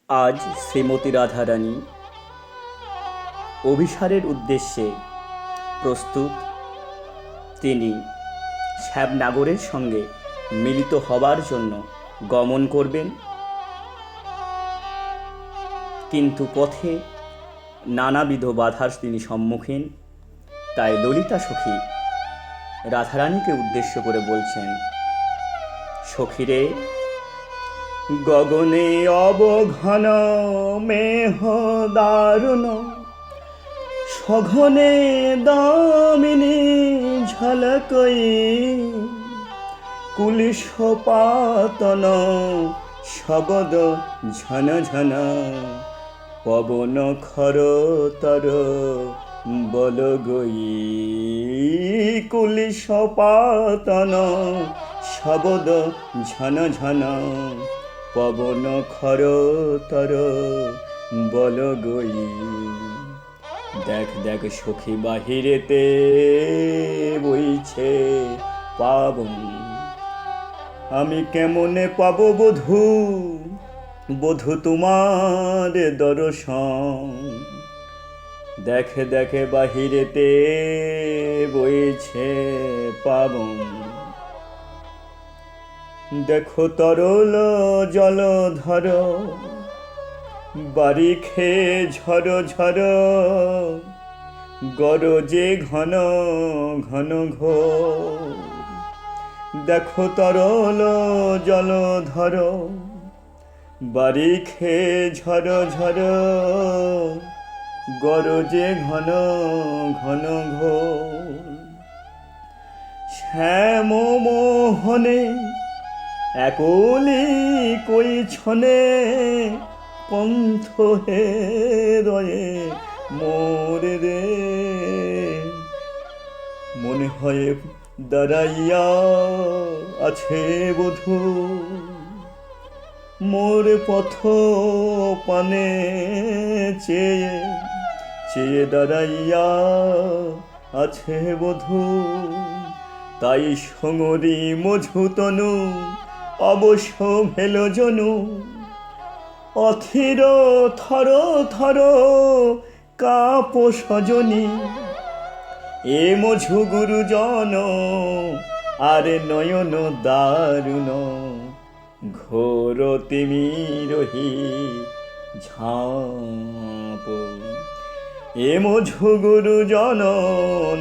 আজ শ্রীমতী রাধারানী অভিসারের উদ্দেশ্যে প্রস্তুত। তিনি শ্যামনগরের সঙ্গে মিলিত হবার জন্য গমন করবেন, কিন্তু পথে নানাবিধ বাধার তিনি সম্মুখীন। তাই ললিতা সখী রাধারানীকে উদ্দেশ্য করে বলছেন, সখীরে, গগনে অবঘন মেহ দারুণ, সঘনে দামিনী ঝলকই, কুলিশ পাতন শবদ ঝন ঝন, পবন খর তর বল গই। কুলিশ পাতন শবদ ঝন ঝন, পবন খর তর বল গই। দেখ দেখ সখী বাহিরেতে বইছে পাবন, আমি কেমনে পাব বধূ, বধূ তোমার দর্শন। দেখ দেখ বাহিরেতে বইছে পাবন, দেখো তরল জলধর, বারিখে ঝর ঝর, গরজে ঘন ঘন ঘোর। দেখো তরল জলধর, বারিখে ঝর ঝর, গরজে ঘন ঘন ঘোর। শ্যাম মোহনে একলি কই ছনে, পন্থ হে রয়ে মোরে রে। মনে হয় দাঁড়াইয়া আছে বধূ, মোর পথ পানে চেয়ে চেয়ে দাঁড়াইয়া আছে বধূ। তাই সঙ্গরি মধুতনু অবশ্য ভেল জনু, অথির থর থর কাপ সজনী। এ মঝু গুরুজন আর নয়ন দারুণ, ঘোর তিমিরহি ঝাঁপ। এ মঝু গুরুজন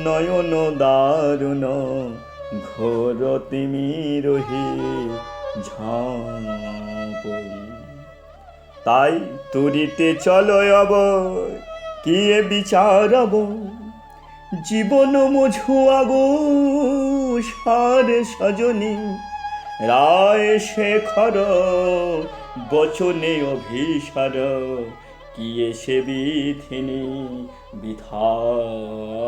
নয়ন দারুণ, ঘোর তিমিরহি ঝাঁপ। তাই তুরিতে চলো অব, কি এ বিচারব, জীবন মঝু আগো সারে সজনী। রায় শেখর বচনে অভিসার, কি এসে বিধিনী বিধার।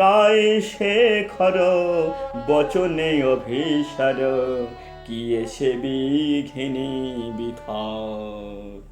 রায় শেখর বচনে অভিসার, কি এসে বিঘিনী বিধার।